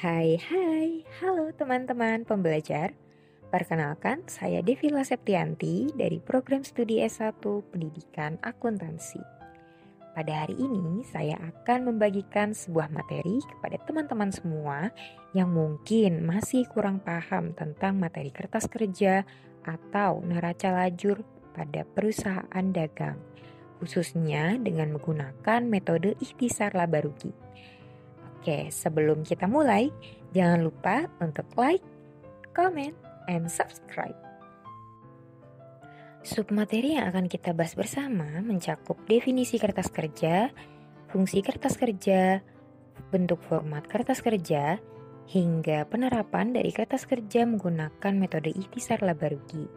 Hai, halo teman-teman pembelajar. Perkenalkan, saya Devila Septianti dari program studi S1 Pendidikan Akuntansi. Pada hari ini, saya akan membagikan sebuah materi kepada teman-teman semua yang mungkin masih kurang paham tentang materi kertas kerja atau neraca lajur pada perusahaan dagang, khususnya dengan menggunakan metode ikhtisar laba rugi. Oke, sebelum kita mulai, jangan lupa untuk like, comment, and subscribe. Submateri yang akan kita bahas bersama mencakup definisi kertas kerja, fungsi kertas kerja, bentuk format kertas kerja, hingga penerapan dari kertas kerja menggunakan metode ikhtisar laba rugi.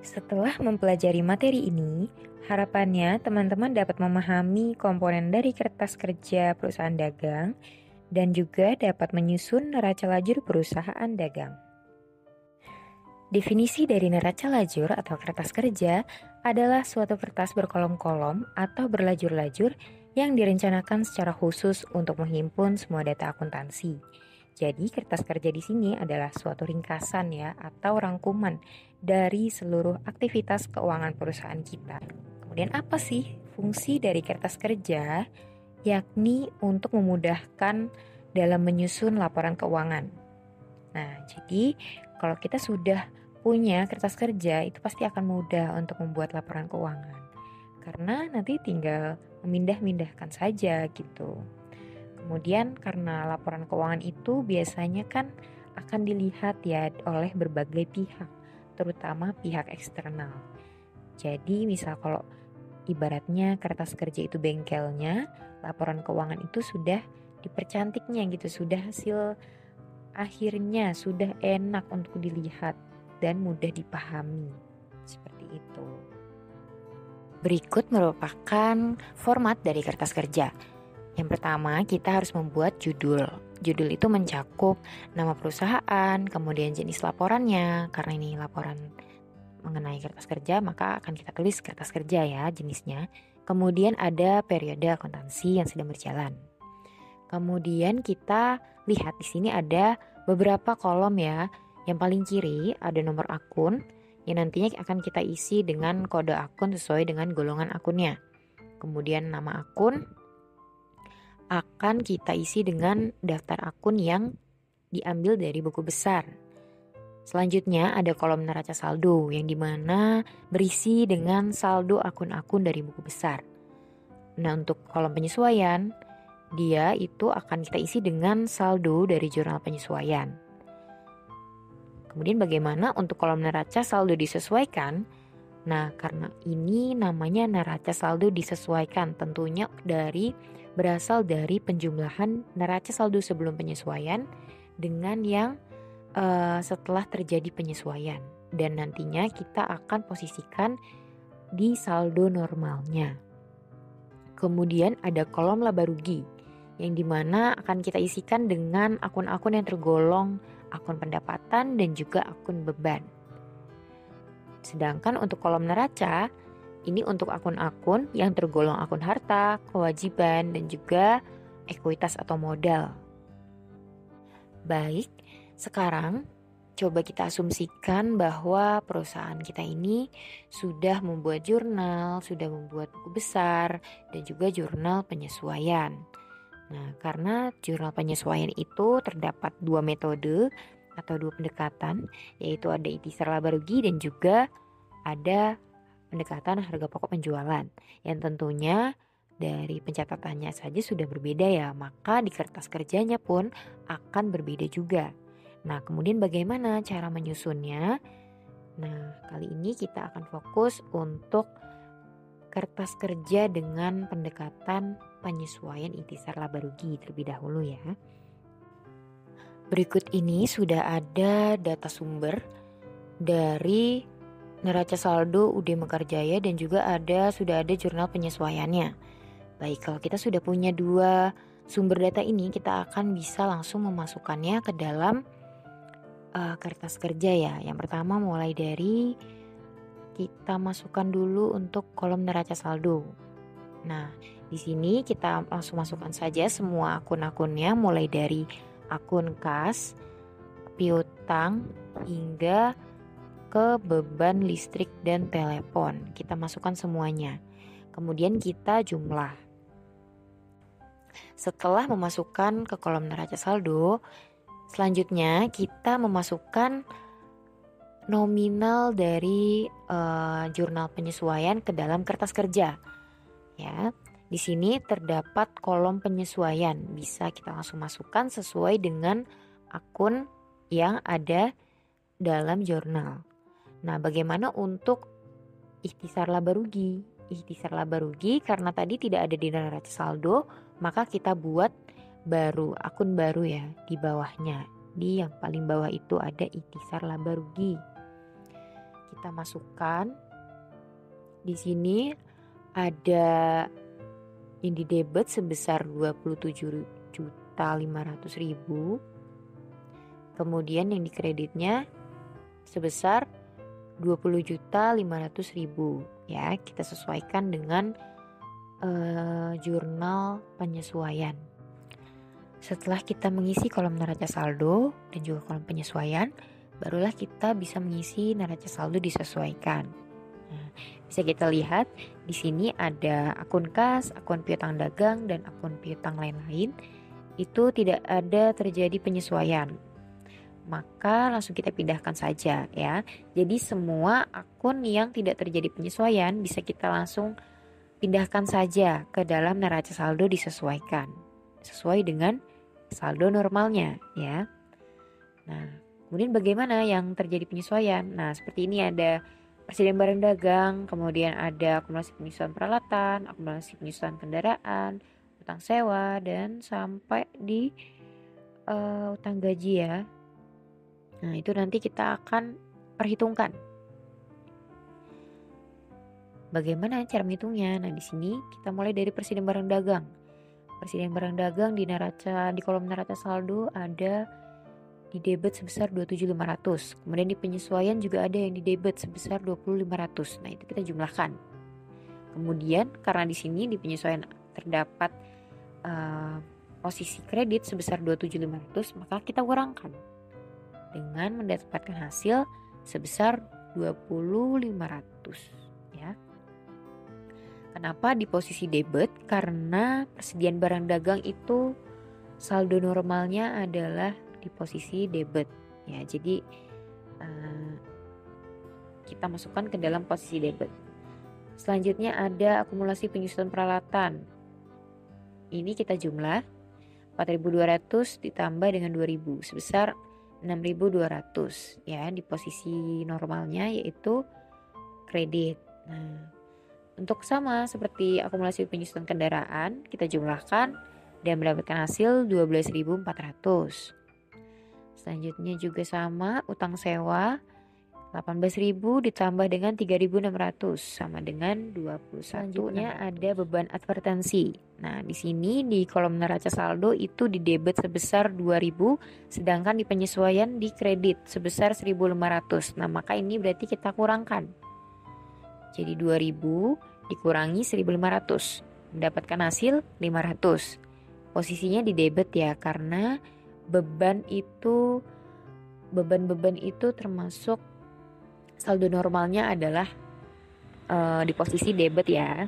Setelah mempelajari materi ini, harapannya teman-teman dapat memahami komponen dari kertas kerja perusahaan dagang dan juga dapat menyusun neraca lajur perusahaan dagang. Definisi dari neraca lajur atau kertas kerja adalah suatu kertas berkolom-kolom atau berlajur-lajur yang direncanakan secara khusus untuk menghimpun semua data akuntansi. Jadi kertas kerja di sini adalah suatu ringkasan ya atau rangkuman dari seluruh aktivitas keuangan perusahaan kita. Kemudian apa sih fungsi dari kertas kerja? Yakni untuk memudahkan dalam menyusun laporan keuangan. Nah, jadi kalau kita sudah punya kertas kerja itu pasti akan mudah untuk membuat laporan keuangan. Karena nanti tinggal memindah-mindahkan saja gitu. Kemudian karena laporan keuangan itu biasanya kan akan dilihat ya oleh berbagai pihak, terutama pihak eksternal. Jadi misal kalau ibaratnya kertas kerja itu bengkelnya, laporan keuangan itu sudah dipercantiknya gitu, sudah hasil akhirnya sudah enak untuk dilihat dan mudah dipahami. Seperti itu. Berikut merupakan format dari kertas kerja. Yang pertama, kita harus membuat judul. Judul itu mencakup nama perusahaan, kemudian jenis laporannya. Karena ini laporan mengenai kertas kerja, maka akan kita tulis kertas kerja ya jenisnya. Kemudian ada periode akuntansi yang sedang berjalan. Kemudian kita lihat di sini ada beberapa kolom ya. Yang paling kiri ada nomor akun yang nantinya akan kita isi dengan kode akun sesuai dengan golongan akunnya. Kemudian nama akun akan kita isi dengan daftar akun yang diambil dari buku besar. Selanjutnya ada kolom neraca saldo yang dimana berisi dengan saldo akun-akun dari buku besar. Nah, untuk kolom penyesuaian, dia itu akan kita isi dengan saldo dari jurnal penyesuaian. Kemudian bagaimana untuk kolom neraca saldo disesuaikan? Nah, karena ini namanya neraca saldo disesuaikan, tentunya berasal dari penjumlahan neraca saldo sebelum penyesuaian dengan yang setelah terjadi penyesuaian. Dan nantinya kita akan posisikan di saldo normalnya. Kemudian ada kolom laba rugi, yang dimana akan kita isikan dengan akun-akun yang tergolong akun pendapatan dan juga akun beban. Sedangkan untuk kolom neraca, ini untuk akun-akun yang tergolong akun harta, kewajiban, dan juga ekuitas atau modal. Baik, sekarang coba kita asumsikan bahwa perusahaan kita ini sudah membuat jurnal, sudah membuat buku besar, dan juga jurnal penyesuaian. Nah, karena jurnal penyesuaian itu terdapat dua metode atau dua pendekatan, yaitu ada ikhtisar laba rugi dan juga ada pendekatan harga pokok penjualan, yang tentunya dari pencatatannya saja sudah berbeda ya, maka di kertas kerjanya pun akan berbeda juga. Nah, kemudian bagaimana cara menyusunnya? Nah, kali ini kita akan fokus untuk kertas kerja dengan pendekatan penyesuaian ikhtisar laba rugi terlebih dahulu ya. Berikut ini sudah ada data sumber dari neraca saldo UD Mekarjaya dan juga sudah ada jurnal penyesuaiannya. Baik, kalau kita sudah punya dua sumber data ini, kita akan bisa langsung memasukkannya ke dalam kertas kerja ya. Yang pertama mulai dari kita masukkan dulu untuk kolom neraca saldo. Nah, Di sini kita langsung masukkan saja semua akun-akunnya, mulai dari akun kas, piutang, hingga ke beban listrik dan telepon. Kita masukkan semuanya. Kemudian kita jumlah. Setelah memasukkan ke kolom neraca saldo, selanjutnya kita memasukkan nominal dari jurnal penyesuaian ke dalam kertas kerja. Ya, di sini terdapat kolom penyesuaian. Bisa kita langsung masukkan sesuai dengan akun yang ada dalam jurnal. Nah, bagaimana untuk ikhtisar laba rugi? Ikhtisar laba rugi karena tadi tidak ada di neraca saldo, maka kita buat baru, akun baru ya di bawahnya. Di yang paling bawah itu ada ikhtisar laba rugi. Kita masukkan. Di sini ada yang di debit sebesar 27.500.000. Kemudian yang di kreditnya sebesar 20.500.000. Ya, kita sesuaikan dengan jurnal penyesuaian. Setelah kita mengisi kolom neraca saldo dan juga kolom penyesuaian, barulah kita bisa mengisi neraca saldo disesuaikan. Nah, bisa kita lihat di sini ada akun kas, akun piutang dagang, dan akun piutang lain-lain. Itu tidak ada terjadi penyesuaian. Maka langsung kita pindahkan saja ya. Jadi semua akun yang tidak terjadi penyesuaian bisa kita langsung pindahkan saja ke dalam neraca saldo disesuaikan. Sesuai dengan saldo normalnya ya. Nah, kemudian bagaimana yang terjadi penyesuaian? Nah, seperti ini ada persediaan barang dagang, kemudian ada akumulasi penyesuaian peralatan, akumulasi penyesuaian kendaraan, utang sewa, dan sampai di utang gaji ya. Nah, itu nanti kita akan perhitungkan. Bagaimana cara menghitungnya? Nah, di sini kita mulai dari persediaan barang dagang. Persediaan barang dagang di kolom neraca saldo ada di debit sebesar 27.500. Kemudian di penyesuaian juga ada yang di debit sebesar 20.500. Nah, itu kita jumlahkan. Kemudian karena di sini di penyesuaian terdapat posisi kredit sebesar 27.500, maka kita kurangkan dengan mendapatkan hasil sebesar 20.500 ya. Kenapa di posisi debit? Karena persediaan barang dagang itu saldo normalnya adalah di posisi debit ya. Jadi kita masukkan ke dalam posisi debit. Selanjutnya ada akumulasi penyusunan peralatan. Ini kita jumlah 4.200 ditambah dengan 2.000 sebesar 6.200 ya, di posisi normalnya yaitu kredit. Nah, untuk sama seperti akumulasi penyusunan kendaraan, kita jumlahkan dan mendapatkan hasil 12.400. Selanjutnya juga sama, utang sewa 18.000 ditambah dengan 3.600 sama dengan 21. Selanjutnya ada beban advertensi. Nah, di sini di kolom neraca saldo itu di debit sebesar 2.000, sedangkan di penyesuaian di kredit sebesar 1.500. Nah, maka ini berarti kita kurangkan. Jadi 2.000 dikurangi 1.500, mendapatkan hasil 500. Posisinya di debit ya, karena beban itu termasuk saldo normalnya adalah di posisi debit ya.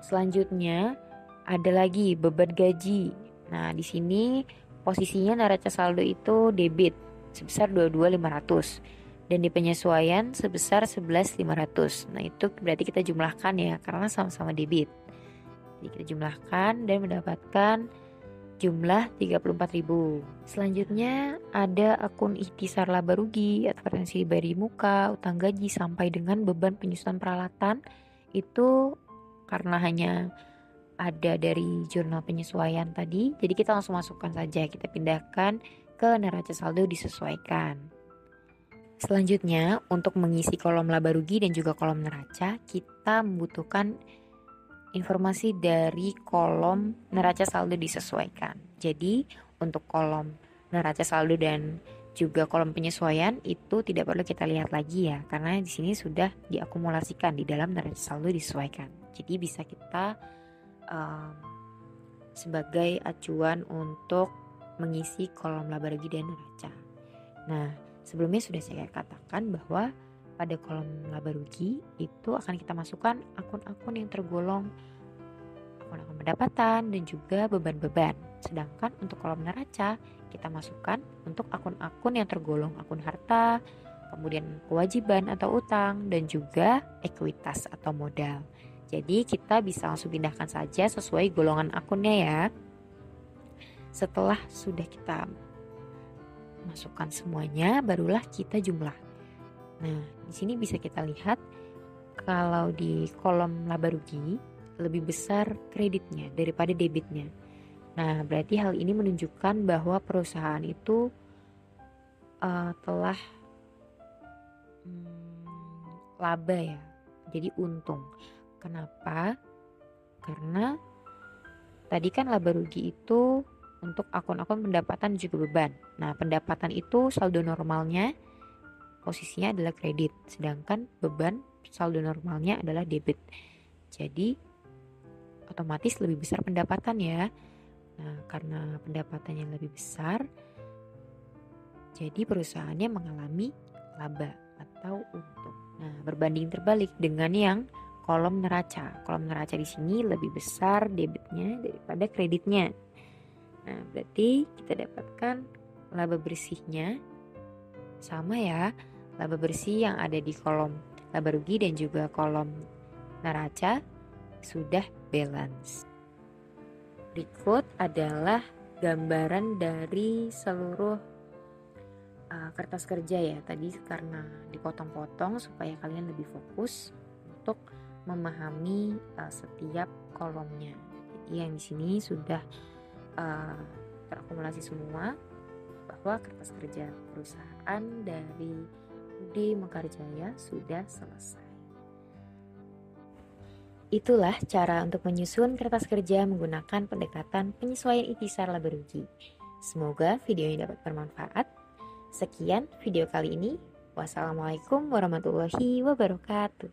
Selanjutnya ada lagi beban gaji. Nah, di sini posisinya neraca saldo itu debit sebesar 22.500 dan di penyesuaian sebesar 11.500. Nah, itu berarti kita jumlahkan ya karena sama-sama debit. Jadi kita jumlahkan dan mendapatkan jumlah 34.000. Selanjutnya ada akun ikhtisar laba rugi, advertensi beri muka, utang gaji sampai dengan beban penyusunan peralatan. Itu karena hanya ada dari jurnal penyesuaian tadi, jadi kita langsung masukkan saja, kita pindahkan ke neraca saldo disesuaikan. Selanjutnya untuk mengisi kolom laba rugi dan juga kolom neraca, kita membutuhkan informasi dari kolom neraca saldo disesuaikan. Jadi untuk kolom neraca saldo dan juga kolom penyesuaian itu tidak perlu kita lihat lagi ya, karena di sini sudah diakumulasikan di dalam neraca saldo disesuaikan. Jadi bisa kita sebagai acuan untuk mengisi kolom laba rugi dan neraca. Nah, sebelumnya sudah saya katakan bahwa pada kolom laba rugi itu akan kita masukkan akun-akun yang tergolong akun-akun pendapatan dan juga beban-beban. Sedangkan untuk kolom neraca kita masukkan untuk akun-akun yang tergolong akun harta, kemudian kewajiban atau utang, dan juga ekuitas atau modal. Jadi kita bisa langsung pindahkan saja sesuai golongan akunnya ya. Setelah sudah kita masukkan semuanya, barulah kita jumlah. Nah, di sini bisa kita lihat kalau di kolom laba rugi lebih besar kreditnya daripada debitnya. Nah, berarti hal ini menunjukkan bahwa perusahaan itu telah laba ya, jadi untung. Kenapa? Karena tadi kan laba rugi itu untuk akun-akun pendapatan juga beban. Nah, pendapatan itu saldo normalnya posisinya adalah kredit, sedangkan beban saldo normalnya adalah debit. Jadi otomatis lebih besar pendapatan ya. Nah, karena pendapatannya lebih besar, jadi perusahaannya mengalami laba atau untung. Nah, berbanding terbalik dengan yang kolom neraca. Kolom neraca di sini lebih besar debitnya daripada kreditnya. Nah, berarti kita dapatkan laba bersihnya sama ya. Laba bersih yang ada di kolom laba rugi dan juga kolom neraca sudah balance. Berikut adalah gambaran dari seluruh kertas kerja ya. Tadi karena dipotong-potong supaya kalian lebih fokus untuk memahami setiap kolomnya. Jadi yang di sini sudah terakumulasi semua bahwa kertas kerja perusahaan dari UD Mekarjaya sudah selesai. Itulah cara untuk menyusun kertas kerja menggunakan pendekatan penyesuaian intisar laba rugi. Semoga video ini dapat bermanfaat. Sekian video kali ini. Wassalamualaikum warahmatullahi wabarakatuh.